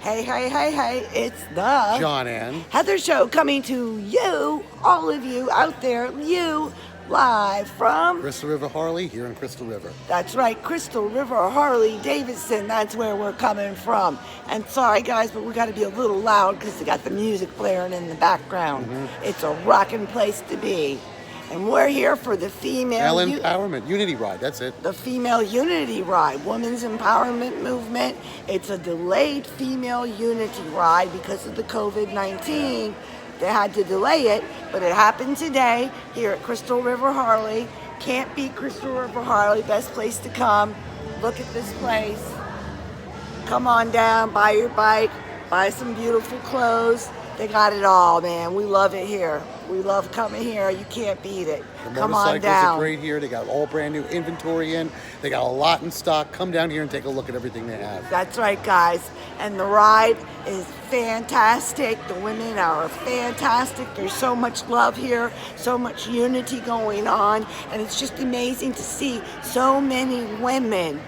Hey, it's the John and Heather Show coming to you, all of you out there, you, live from Crystal River Harley here in Crystal River. That's right, Crystal River, Harley, Davidson, that's where we're coming from. And sorry guys, but we got to be a little loud because they got the music blaring in the background. It's a rocking place to be. And we're here for the female empowerment unity ride. That's it. The female unity ride, women's empowerment movement. It's a delayed female unity ride because of the COVID-19. They had to delay it, but it happened today here at Crystal River Harley. Can't beat Crystal River Harley. Best place to come. Look at this place. Come on down, buy your bike, buy some beautiful clothes. They got it all, man. We love it here. We love coming here. You can't beat it. Come on down. The motorcycles are great here. They got all brand new inventory in. They got a lot in stock. Come down here and take a look at everything they have. That's right, guys. And the ride is fantastic. The women are fantastic. There's so much love here, so much unity going on. And it's just amazing to see so many women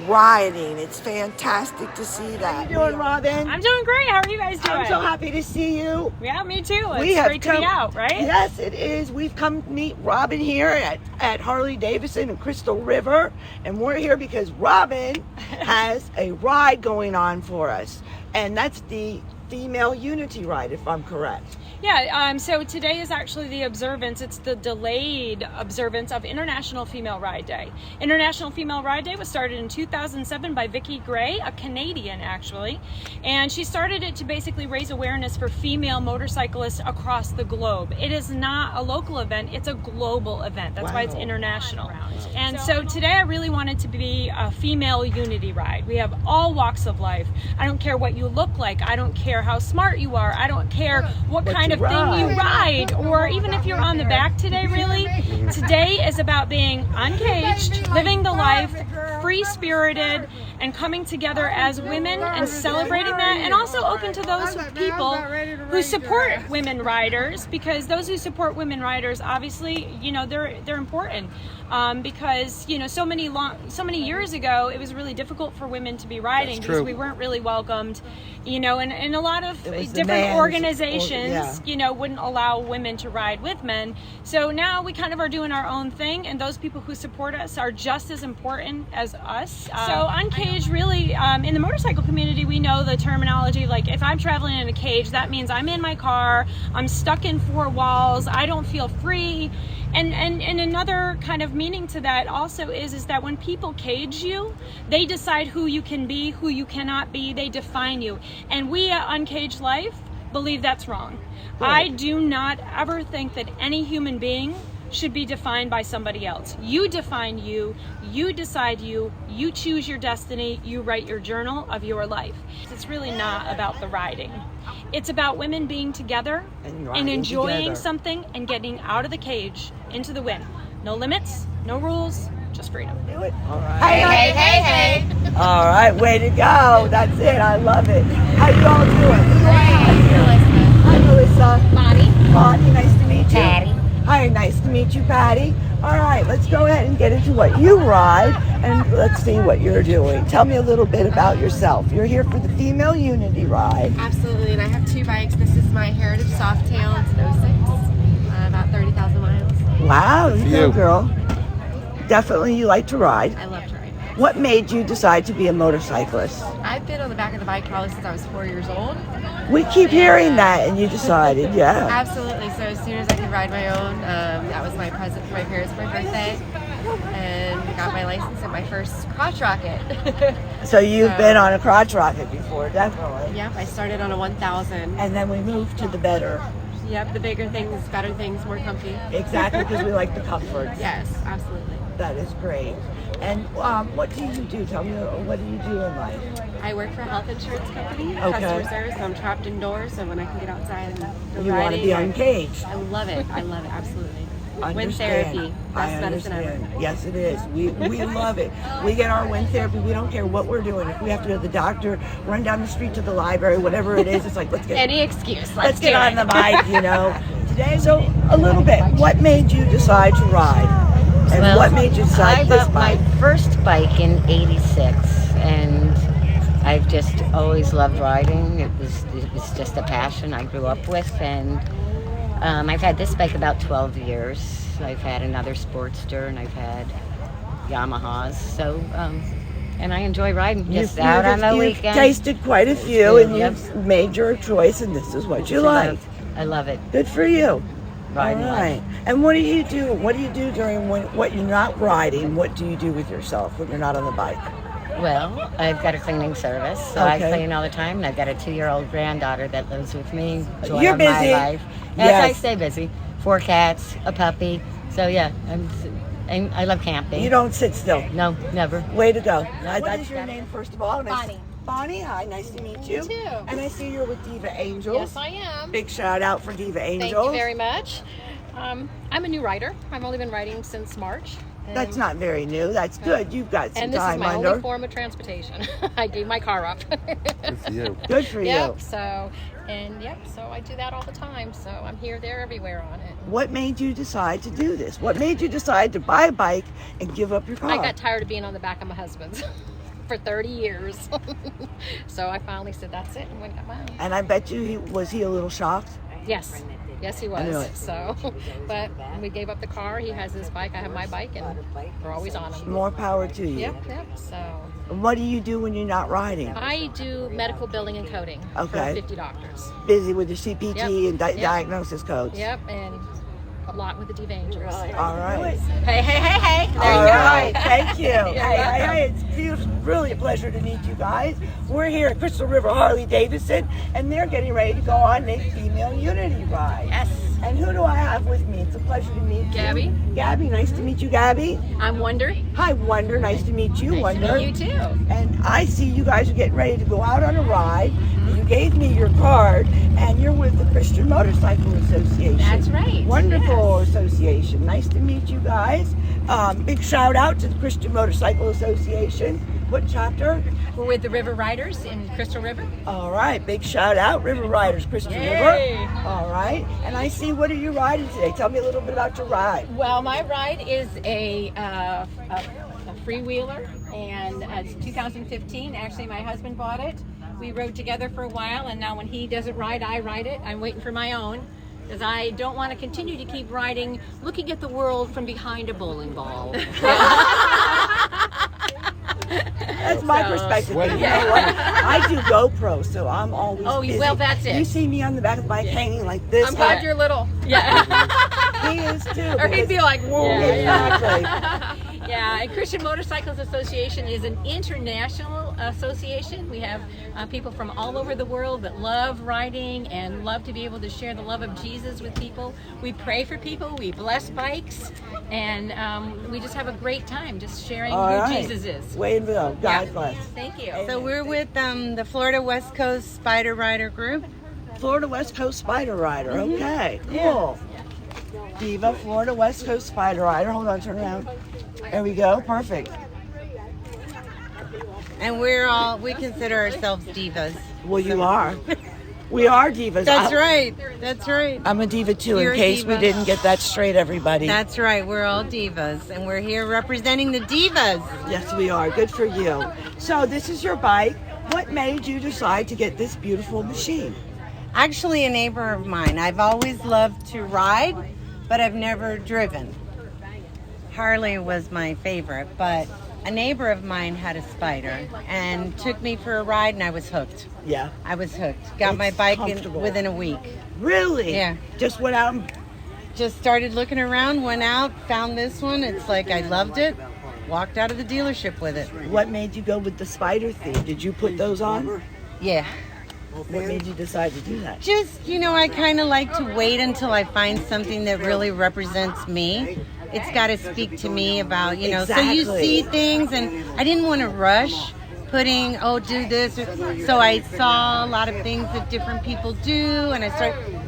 riding. It's fantastic to see that. How you doing, Robin? I'm doing great. How are you guys doing? I'm so happy to see you. Yeah, me too. It's great to be out, right? Yes, it is. We've come to meet Robin here at Harley Davidson and Crystal River, and we're here because Robin has a ride going on for us, and that's the female unity ride, if I'm correct. Yeah, so today is actually the observance. It's the delayed observance of International Female Ride Day. International Female Ride Day was started in 2007 by Vicki Gray, a Canadian actually, and she started it to basically raise awareness for female motorcyclists across the globe. It is not a local event, it's a global event. That's why it's international. And so today I really wanted to be a female unity ride. We have all walks of life. I don't care what you look like. I don't care how smart you are. I don't care what kind of thing you ride, or even if you're on the back today, really. Today is about being uncaged, living the life, free-spirited, and coming together as women and celebrating that, and also open to those people who support women riders, because those who support women riders, obviously, you know, they're important. Because, you know, so many years ago, it was really difficult for women to be riding because we weren't really welcomed, you know, and a lot of different organizations, you know, wouldn't allow women to ride with men. So now we kind of are doing our own thing, and those people who support us are just as important as us. So uncaged, really, in the motorcycle community, we know the terminology, like if I'm traveling in a cage, that means I'm in my car, I'm stuck in four walls, I don't feel free. And another kind of meaning to that also is that when people cage you, they decide who you can be, who you cannot be, they define you. And we at Uncaged Life believe that's wrong. Right. I do not ever think that any human being should be defined by somebody else. You define you, you decide you choose your destiny, you write your journal of your life. It's really not about the riding. It's about women being together and enjoying something and getting out of the cage into the wind. No limits, no rules, just freedom. Do it. All right. Hey. All right, way to go. That's it. I love it. How you all doing? Hi, Melissa. Bonnie, nice to meet you. Patty. Hi, nice to meet you, Patty. All right, let's go ahead and get into what you ride, and let's see what you're doing. Tell me a little bit about yourself. You're here for the Female Unity Ride. Absolutely, and I have two bikes. This is my Heritage Softail. It's an 06, about 30,000 miles. Wow, you go, girl. Definitely you like to ride. I love to ride. What made you decide to be a motorcycist? I've been on the back of the bike probably since I was 4 years old. We keep hearing that, and you decided, yeah. Absolutely. So as soon as I could ride my own, that was my present for my parents for my birthday, and got my license and my first crotch rocket. So you've been on a crotch rocket before, definitely. Yep, I started on a 1000. And then we moved to the better. Yep, the bigger things, better things, more comfy. Exactly, because we like the comforts. Yes, absolutely. That is great. And what do you do? Tell me, what do you do in life? I work for a health insurance company, customer service, so I'm trapped indoors, so when I can get outside and go you want to be uncaged. I love it, absolutely. Understand. Wind therapy, best medicine ever. Yes, it is. We love it. We get our wind therapy. We don't care what we're doing. If we have to go to the doctor, run down the street to the library, whatever it is, it's like, let's get any excuse. Let's get on the bike, you know. Today, so a little bit. What made you decide to ride? And what made you decide this bike? I bought my first bike in '86, and I've just always loved riding. It was just a passion I grew up with, and I've had this bike about 12 years. I've had another Sportster, and I've had Yamahas. So, and I enjoy riding just out on the weekend. You've tasted quite a few, and you've made your choice, and this is what you like. I love it. Good for you. Riding All right. And what do you do? What do you do during what you're not riding? What do you do with yourself when you're not on the bike? Well, I've got a cleaning service, so I clean all the time, and I've got a 2-year-old granddaughter that lives with me. Joy You're of busy. My life. Yes, I stay busy. 4 cats, a puppy. So yeah, I love camping. You don't sit still. No, never. Way to go. What is your name, first of all? Bonnie. Bonnie, hi, nice to meet you. You too. And I see you're with Diva Angels. Yes, I am. Big shout out for Diva Angels. Thank you very much. I'm a new rider. I've only been riding since March. That's not very new. That's good. You've got some And this is time my under. only form of transportation. I gave my car up. Good for you. Good for Yep. you. So I do that all the time. So I'm here, there, everywhere on it. What made you decide to do this? What made you decide to buy a bike and give up your car? I got tired of being on the back of my husband's for 30 years. So I finally said, that's it, and went and got my own. And I bet you, was he a little shocked? Yes. Yes, he I knew was. it. So, but we gave up the car. He has his bike. I have my bike, and we're always on him. More power to you. Yep. So And what do you do when you're not riding? I do medical billing and coding Okay. for 50 doctors. Busy with your CPT Yep. and Yep. diagnosis codes. Yep, and a lot with the Diva Angels. All right. Hey. There All you right. go. Thank you. Hey. It's beautiful. Really a pleasure to meet you guys. We're here at Crystal River Harley Davidson, and they're getting ready to go on a female unity ride. Yes. And who do I have with me? It's a pleasure to meet you. Gabby. Gabby, nice to meet you, Gabby. I'm Wonder. Hi, Wonder. Nice to meet you, Wonder. Nice to meet you too. And I see you guys are getting ready to go out on a ride. You gave me your card, and you're with the Christian Motorcycle Association. That's right. Wonderful association. Nice to meet you guys. Big shout out to the Christian Motorcycle Association. What chapter? We're with the River Riders in Crystal River. All right. Big shout out, River Riders, Crystal Yay. River. All right. And I see, what are you riding today? Tell me a little bit about your ride. Well, my ride is a freewheeler, and it's 2015. Actually, my husband bought it. We rode together for a while, and now when he doesn't ride, I ride it. I'm waiting for my own, because I don't want to continue to keep riding, looking at the world from behind a bowling ball. That's my perspective. You know what? I do GoPro, so I'm always busy. Well, that's it. You see me on the back of the bike hanging like this. I'm glad you're little. Yeah. He is too. Or he'd be like, whoa. Exactly. Yeah, and Christian Motorcycles Association is an international association. We have people from all over the world that love riding and love to be able to share the love of Jesus with people. We pray for people, we bless bikes, and we just have a great time just sharing who Jesus is. Way to go. God bless. Thank you. So we're with the Florida West Coast Spider Rider group. Florida West Coast Spider Rider. Okay, cool. Diva, Florida West Coast Spider Rider. Hold on, turn around. There we go. Perfect. And we consider ourselves divas. Well, you are. We are divas. That's right. That's right. I'm a diva too, You're in a case we diva. didn't get that straight, everybody. That's right. We're all divas, and we're here representing the divas. Yes, we are. Good for you. So this is your bike. What made you decide to get this beautiful machine? Actually, a neighbor of mine. I've always loved to ride, but I've never driven. Harley was my favorite, but a neighbor of mine had a Spider and took me for a ride, and I was hooked. Yeah. I was hooked. Got It's my bike comfortable. within a week. Really? Yeah. Just went out and Just started looking around, went out, found this one. It's like I loved it. Walked out of the dealership with it. what made you go with the Spider theme? Did you put those on? Yeah. What made you decide to do that? Just, I kind of like to wait until I find something that really represents me. It's got to speak to me about, so you Exactly. see things, and I didn't want to rush putting, do this. So I saw a lot of things that different people do, and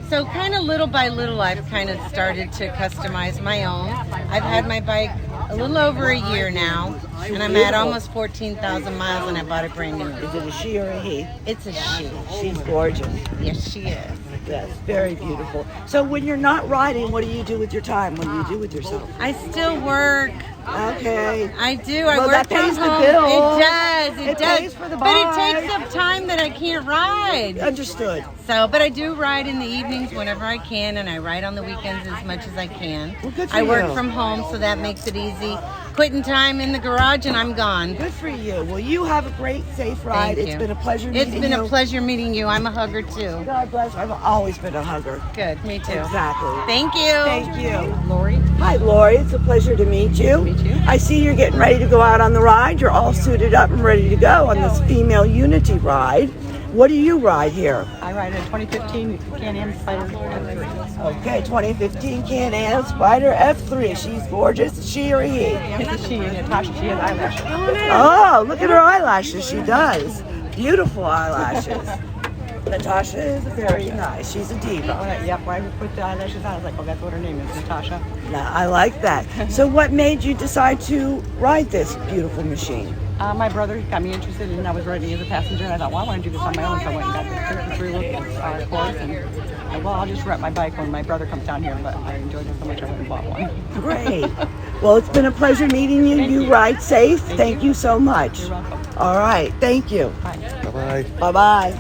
so kind of little by little, I've kind of started to customize my own. I've had my bike a little over a year now, and I'm at almost 14,000 miles, and I bought it brand new. Is it a she or a he? It's a she. She's gorgeous. Yes, she is. Yes, very beautiful. So when you're not riding, what do you do with your time? What do you do with yourself? I still work. Okay. ride. I do. I Well, work that from pays the home. bills. It does. It does. pays for the but it bike. takes up time that I can't ride. Understood. So, but I do ride in the evenings whenever I can, and I ride on the weekends as much as I can. Well, good for I work you. from home, so that makes it easy. Quitting time in the garage, and I'm gone. Good for you. Well, you have a great, safe ride. Thank It's you. been a pleasure meeting you. It's been a pleasure meeting you. I'm a hugger too. God bless. I've always been a hugger. Good, me too. Exactly. Thank you. Thank you. Lori. Hi, Lori. It's a pleasure to meet you. Meet you. I see you're getting ready to go out on the ride. You're all suited up and ready to go on this female unity ride. What do you ride here? I ride a 2015 Can-Am Spider F3. Okay, 2015 Can-Am Spider F3. She's gorgeous. Is she or he? It's a she, Natasha. She has eyelashes. Oh, look at her eyelashes. She does. Beautiful eyelashes. Natasha is very nice. She's a diva. Yep, when I put the eyelashes on, I was like, oh, that's what her name is, Natasha. Now, I like that. So what made you decide to ride this beautiful machine? My brother got me interested, and I was riding as a passenger, and I thought, well, I want to do this on my own, so I went and got the 3 course, and well, I'll just rent my bike when my brother comes down here, but I enjoyed it so much I went and bought one. Great. Well, it's been a pleasure meeting you. Thank You you. ride safe. Thank you. you so much. You're welcome. All right. Thank you. Bye. Bye-bye. Bye-bye.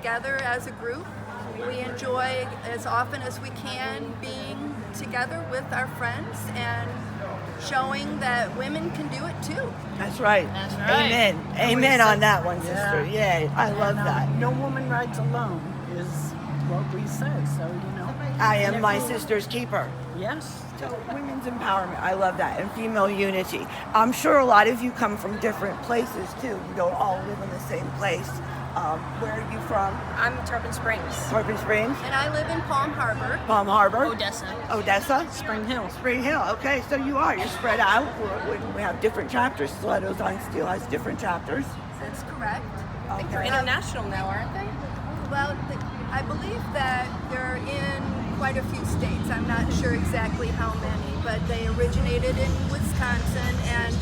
together as a group. We enjoy as often as we can being together with our friends and showing that women can do it too. That's right. That's right. Amen. Amen on that one, sister. Yeah, I love that. No woman rides alone is what we say, so you know. I am my sister's keeper. Yes. So women's empowerment, I love that, and female unity. I'm sure a lot of you come from different places too. You don't all live in the same place. Where are you from? I'm Tarpon Springs. Tarpon Springs? And I live in Palm Harbor. Palm Harbor? Odessa. Odessa? Spring Hill. Spring Hill. Okay, so you're spread out. We have different chapters. Stilettos on Steel has different chapters. That's correct. I think they're international now, aren't they? Well, I believe that they're in quite a few states. I'm not sure exactly how many, but they originated in Wisconsin, and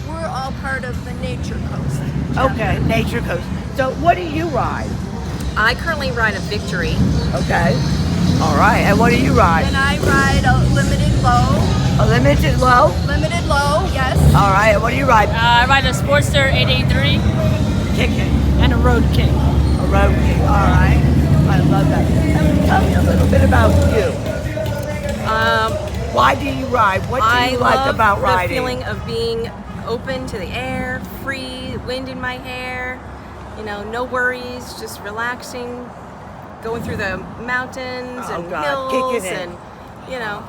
we're all part of the Nature Coast chapter. Okay, Nature Coast. So what do you ride? I currently ride a Victory. Okay. All right. And what do you ride? And I ride a limited low. A limited low? Limited low, yes. All right. And what do you ride? I ride a Sportster 883. Kicking. And a Road King. A Road King. All right. I love that. And tell me a little bit about you. Why do you ride? What do you like about riding? I love the feeling of being open to the air, free, wind in my hair, you know, no worries, just relaxing, going through the mountains and hills and, you know,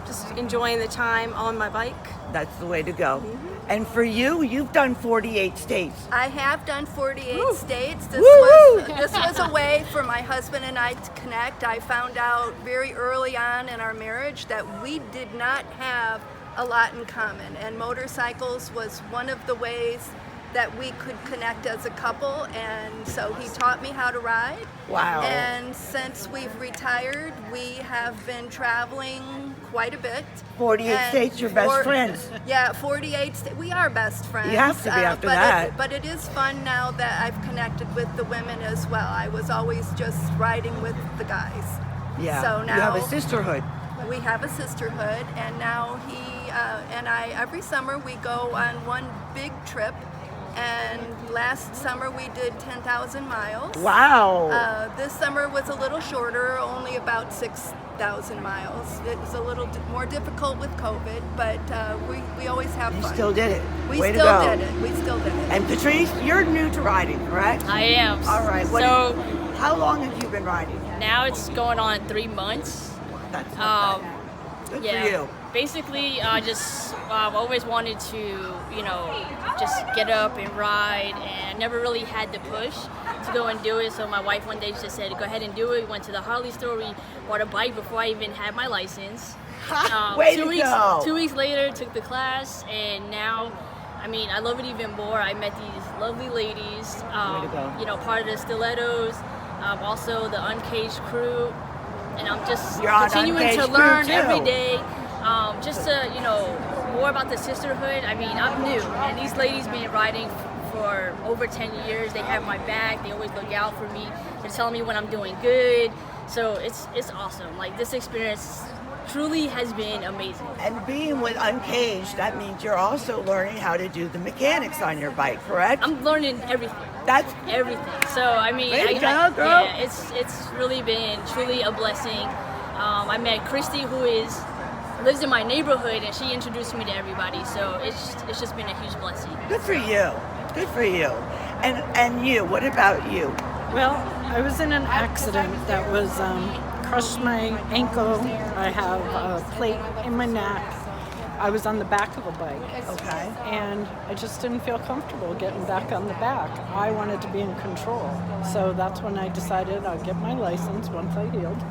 just enjoying the time on my bike. That's the way to go. And for you, you've done 48 states. I have done 48 states. This was a way for my husband and I to connect. I found out very early on in our marriage that we did not have a lot in common, and motorcycles was one of the ways that we could connect as a couple, and so he taught me how to ride. Wow. And since we've retired, we have been traveling quite a bit. 48 states, you're best friends. Yeah, 48 states. We are best friends. You have to be after that. But it is fun now that I've connected with the women as well. I was always just riding with the guys. Yeah, So now you have a sisterhood. We have a sisterhood, and now he and I, every summer we go on one big trip. And last summer we did 10,000 miles. Wow. This summer was a little shorter, only about 6,000 miles. It was a little more difficult with COVID, but we always have fun. You still did it. We Way to still go. did it. We still did it. And Patrice, you're new to riding, correct? I am. All right. How long have you been riding? Now it's going on 3 months. That's not bad. Good for you. Basically, I've always wanted to, you know, just get up and ride, and never really had the push to go and do it. So my wife one day just said, go ahead and do it. We went to the Harley store, we bought a bike before I even had my license. Way to go. 2 weeks later, took the class, and now, I mean, I love it even more. I met these lovely ladies, you know, part of the Stilettos, also the Uncaged crew, and I'm just continuing to learn every day. Just to, you know, more about the sisterhood. I mean, I'm new, and these ladies been riding for over 10 years. They have my back. They always look out for me. They're telling me when I'm doing good. So it's awesome. Like, this experience truly has been amazing. And being with Uncaged, that means you're also learning how to do the mechanics on your bike, correct? I'm learning everything. That's everything. So I mean, yeah, it's really been truly a blessing. I met Christy, who lives in my neighborhood, and she introduced me to everybody. So it's just been a huge blessing. Good for you. Good for you. And you, what about you? Well, I was in an accident that was crushed my ankle. I have a plate in my neck. I was on the back of a bike. Okay. And I just didn't feel comfortable getting back on the back. I wanted to be in control. So that's when I decided I'd get my license once I healed.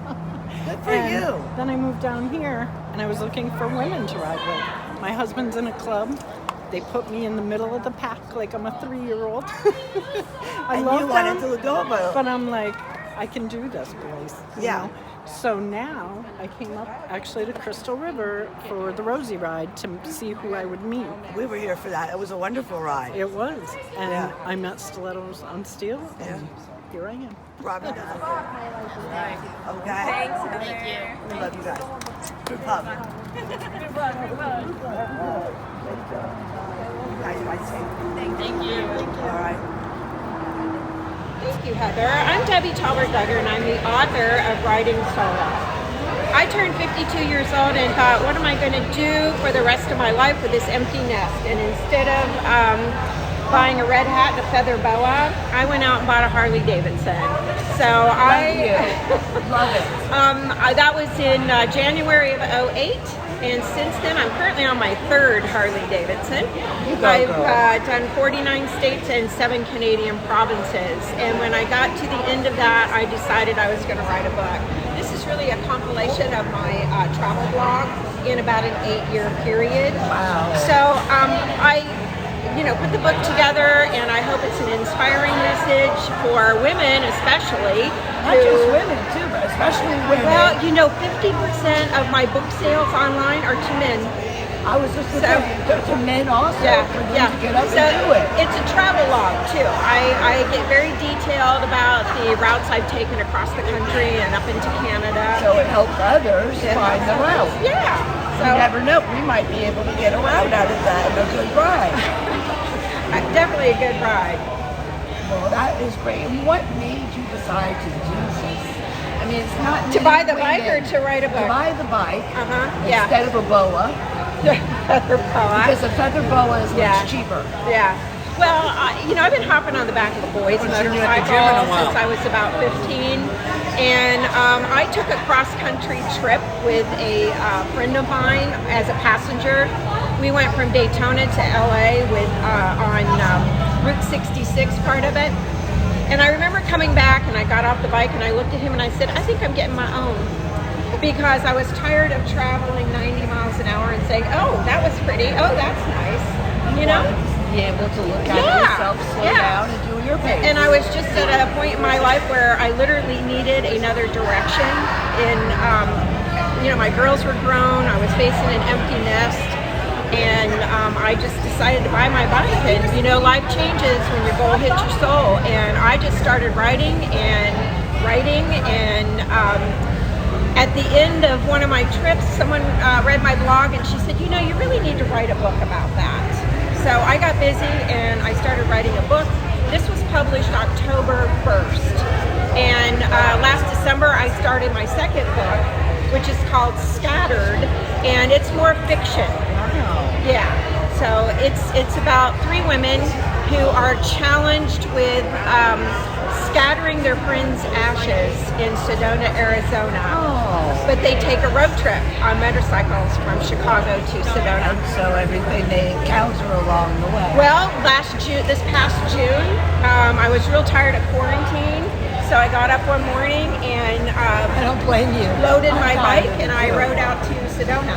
Good for you. Then I moved down here, and I was looking for women to ride with. My husband's in a club. They put me in the middle of the pack like I'm a 3-year-old. I love them, wanted to go, but I'm like, I can do this, boys. You know? So now I came up actually to Crystal River for the Rosie ride to see who I would meet. We were here for that. It was a wonderful ride. It was. And I met Stilettos on Steel, and here I am. Robin does it. Okay? Thanks, Heather. Thank you. We love you guys. Good pub. Thank you. All right. Thank you, Heather. I'm Debbie Talbert-Duggar, and I'm the author of Riding Solo. I turned 52 years old and thought, what am I going to do for the rest of my life with this empty nest? And instead of buying a red hat and a feather boa, I went out and bought a Harley Davidson. So I love it. That was in January of 2008. And since then, I'm currently on my 3rd Harley Davidson. I've done 49 states and 7 Canadian provinces. And when I got to the end of that, I decided I was going to write a book. This is really a compilation of my travel blog in about an 8-year period. Wow. So I put the book together, and I hope it's an inspiring message for women, especially. Not just women, too, but especially women. Well, 50% of my book sales online are to men. I was just to men also for them to get up So and do it. it's a travel log too. I get very detailed about the routes I've taken across the country and up into Canada. So it helps others find the route. Yeah. So you never know. We might be able to get a route out of that and a good ride. Definitely a good ride. Well, that is great. And what made you decide to do this? I mean, it's not To buy the bike or to ride a book? To buy the bike Yeah. instead of a boa. Feather boa. Because a feather boa is much cheaper. Yeah. Well, I've been hopping on the back of the boys' motorcycle since I was about 15. And I took a cross-country trip with a friend of mine as a passenger. We went from Daytona to LA on Route 66 part of it. And I remember coming back and I got off the bike and I looked at him and I said, I think I'm getting my own. Because I was tired of traveling 90 miles an hour and saying, oh, that was pretty. Oh, that's nice. You know? Be able to look at yourself, slow down, and do your pace. And I was just at a point in my life where I literally needed another direction. My girls were grown. I was facing an empty nest. And I just decided to buy my bike. And, life changes when your goal hits your soul. And I just started writing. And at the end of one of my trips, someone read my blog and she said, you really need to write a book about that. So I got busy and I started writing a book. This was published October 1st. And last December I started my second book, which is called Scattered, and it's more fiction. Yeah. So it's about 3 women who are challenged with scattering their friends' ashes in Sedona, Arizona. But they take a road trip on motorcycles from Chicago to Sedona. And so everything they encounter along the way. Well, this past June, I was real tired of quarantine. So I got up one morning and I don't blame you. Loaded my bike and I rode out to Sedona.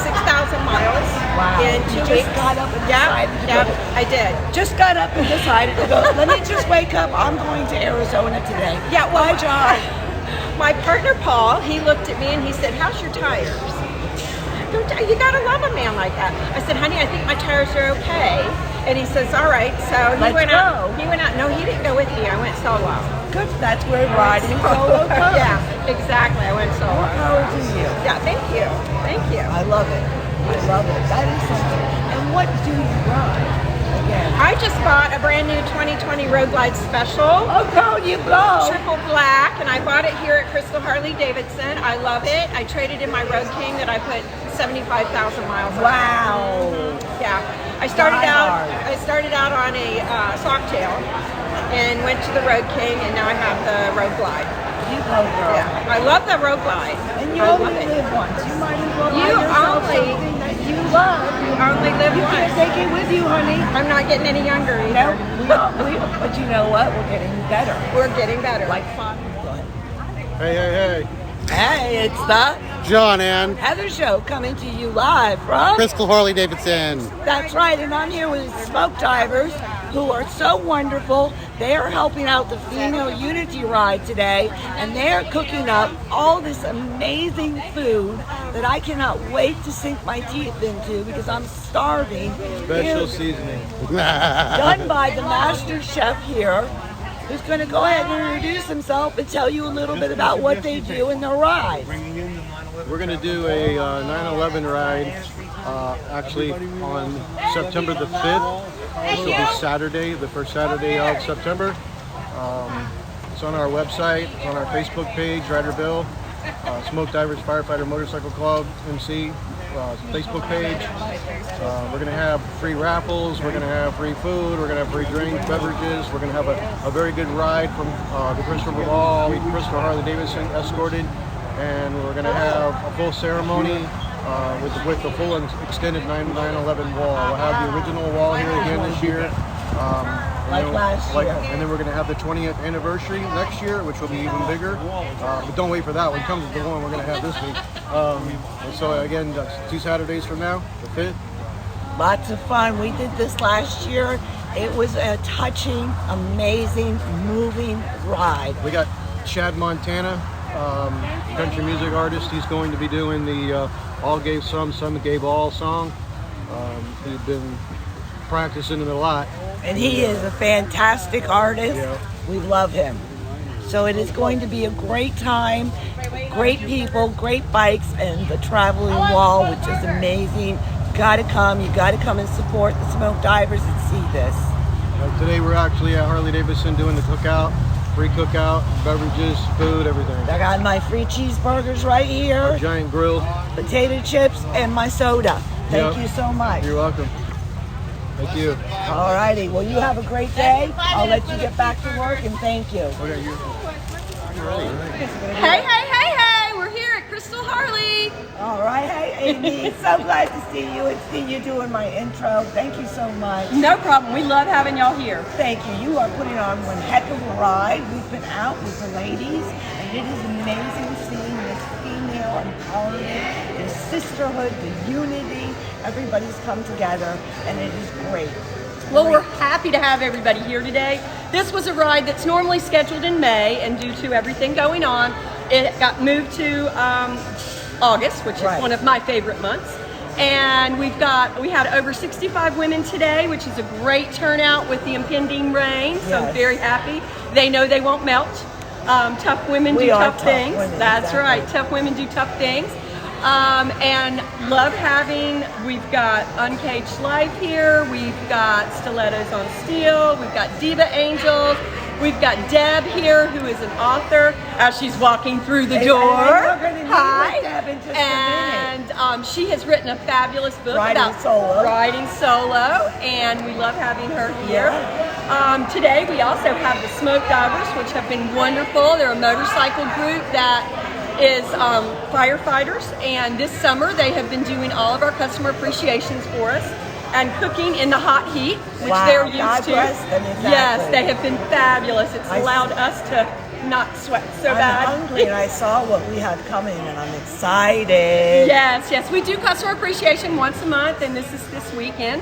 6,000 miles in 2 weeks. Just got up and decided to go. I did. Just got up and decided to go. Let me just wake up. I'm going to Arizona today. Yeah, well, my job. My partner Paul, he looked at me and he said, "How's your tires?" You gotta love a man like that. I said, "Honey, I think my tires are okay." And he says, "All right." So he went out. He went out. No, he didn't go with me. I went solo. Good. That's where riding solo comes. Yeah, exactly. I went solo. More power to you. Yeah, thank you. Thank you. I love it. I love it. That is something. And what do you ride? Again. I just bought a brand new 2020 Road Glide Special. Oh, girl, you go. Triple black, and I bought it here at Crystal Harley Davidson. I love it. I traded in my Road King that I put 75,000 miles on. Wow. Yeah. I started out on a Softail and went to the Road King, and now I have the Road Glide. You go, girl. Yeah. I love the Road Glide. And you only live once. You might as well buy yourself something that you love. You only live once. You can't take it with you, honey. I'm not getting any younger either. No, but you know what? We're getting better. We're getting better. Like fun. Go Hey. ahead. Hey, it's the John and Heather Show coming to you live from Crystal Harley Davidson. That's right, and I'm here with Smoke Divers, who are so wonderful. They are helping out the Female Unity Ride today, and they are cooking up all this amazing food that I cannot wait to sink my teeth into because I'm starving. Special seasoning. Done by the master chef here, who's going to go ahead and introduce himself and tell you a little bit about what they do in their rides. We're going to do a 9/11 ride actually on September the 5th. This will be Saturday, the first Saturday of September. It's on our website, it's on our Facebook page, Ryder Bill, Smoke Divers Firefighter Motorcycle Club, MC, Facebook page. We're going to have free raffles, we're going to have free food, we're going to have free drinks, beverages. We're going to have a very good ride from the Crystal Mall, Crystal Harley Davidson escorted. And we're going to have a full ceremony with the full and extended 9/11 wall. We'll have the original wall here again this year. Last year. And then we're going to have the 20th anniversary next year, which will be even bigger. But don't wait for that one. It comes with the one we're going to have this week. And so again, that's 2 Saturdays from now, the 5th. Lots of fun. We did this last year. It was a touching, amazing, moving ride. We got Chad Montana, country music artist. He's going to be doing the all gave some gave all song. We've been practicing it a lot. And he is a fantastic artist. Yeah. We love him. So it is going to be a great time, great people, great bikes, and the traveling wall, which is amazing. You gotta come and support the Smoke Divers and see this. Today we're actually at Harley Davidson doing the cookout, free cookout, beverages, food, everything. I got my free cheeseburgers right here. Our giant grill. Potato chips and my soda. Thank you so much. You're welcome. Thank you. All righty. Well, you have a great day. I'll let you get back to work, and thank you. Okay, you're ready. Hey, we're here at Crystal Harley. All right. Hey, Amy. So glad to see you and see you doing my intro. Thank you so much. No problem. We love having y'all here. Thank you. You are putting on one heck of a ride. We've been out with the ladies, and it is amazing seeing this female empowerment, this sisterhood, the unity. Everybody's come together, and it is great. Well, we're happy to have everybody here today. This was a ride that's normally scheduled in May, and due to everything going on, it got moved to August, which is one of my favorite months. And we had over 65 women today, which is a great turnout with the impending rain. So I'm very happy. They know they won't melt. Tough women do tough things. That's right. Tough women do tough things. And love having, we've got Uncaged Life here, we've got Stilettos on Steel, we've got Diva Angels, we've got Deb here, who is an author, as she's walking through the door. Hi. And she has written a fabulous book about riding solo, and we love having her here. Today we also have the Smoke Divers, which have been wonderful. They're a motorcycle group that is firefighters, and this summer they have been doing all of our customer appreciations for us and cooking in the hot heat, which they're used to. Yes, they have been fabulous. It's allowed us to not sweat so bad. I'm hungry, and I saw what we had coming, and I'm excited. Yes, we do customer appreciation once a month, and this is this weekend.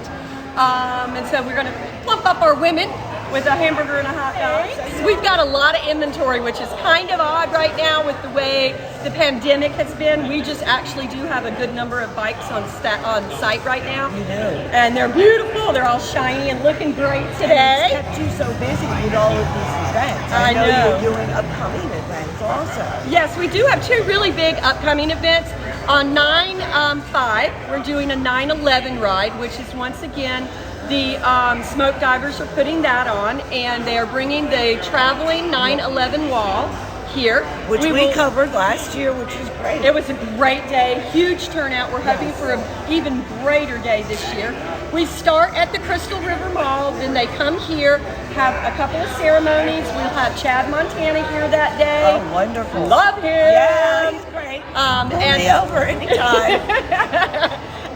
And so we're going to plump up our women with a hamburger and a hot dog. We've got a lot of inventory, which is kind of odd right now with the way the pandemic has been. We just actually do have a good number of bikes on site right now. You do. And they're beautiful. They're all shiny and looking great today. And it's kept you so busy with all of these events. I know you're doing upcoming events also. Yes, we do have two really big upcoming events. On 9/5, we're doing a 9/11 ride, which is once again the Smoke Divers are putting that on, and they are bringing the traveling 9/11 wall here. Which we covered last year, which was great. It was a great day, huge turnout. We're hoping for an even greater day this year. We start at the Crystal River Mall, then they come here, have a couple of ceremonies. We'll have Chad Montana here that day. Oh, wonderful. Love him. Yeah, he's great. And over anytime.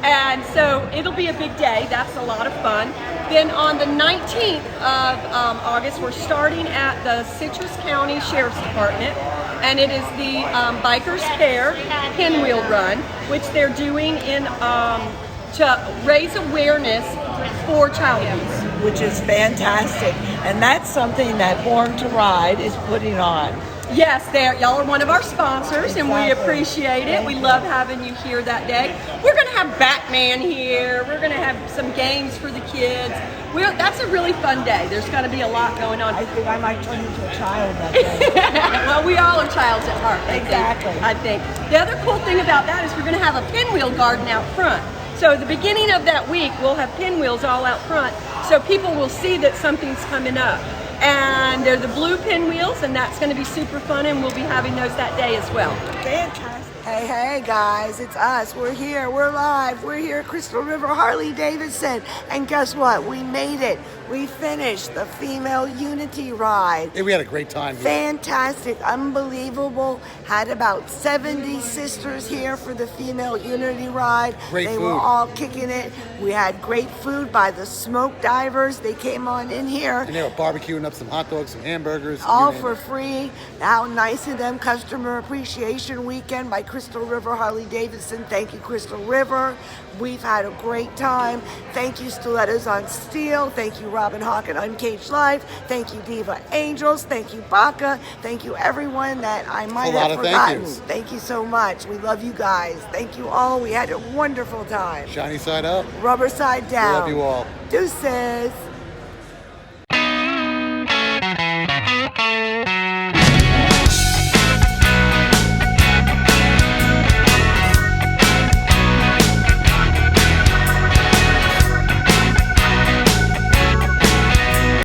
And so it'll be a big day. That's a lot of fun. Then on the 19th of August, we're starting at the Citrus County Sheriff's Department, and it is the Bikers Care Pinwheel Run, which they're doing in to raise awareness for child abuse. Which is fantastic. And that's something that Born to Ride is putting on. Yes, y'all are one of our sponsors, and we appreciate it. We love having you here that day. We're going to have Batman here. We're going to have some games for the kids. That's a really fun day. There's going to be a lot going on. I think I might turn into a child that day. Well, we all are childs at heart. I think. The other cool thing about that is we're going to have a pinwheel garden out front. So the beginning of that week, we'll have pinwheels all out front, so people will see that something's coming up. And they're the blue pinwheels, and that's going to be super fun, and we'll be having those that day as well. Fantastic. Hey guys, it's us. We're here. We're live. We're here at Crystal River Harley Davidson. And guess what? We made it. We finished the female unity ride. Hey, we had a great time. Fantastic. Unbelievable. Had about 70 sisters here for the female unity ride. Great food. They were all kicking it. We had great food by the Smoke Divers. They came on in here. And they were barbecuing up some hot dogs, some hamburgers. All you name for it. free. How nice of them. Customer Appreciation Weekend by Crystal River Harley Davidson. Thank you, Crystal River. We've had a great time. Thank you, Stilettos on Steel. Thank you, Robin Hawk and Uncaged Life. Thank you, Diva Angels. Thank you, Baca. Thank you, everyone that I might have forgotten. Thank you so much. We love you guys. Thank you all. We had a wonderful time. Shiny side up. Rubber side down. Love you all. Deuces.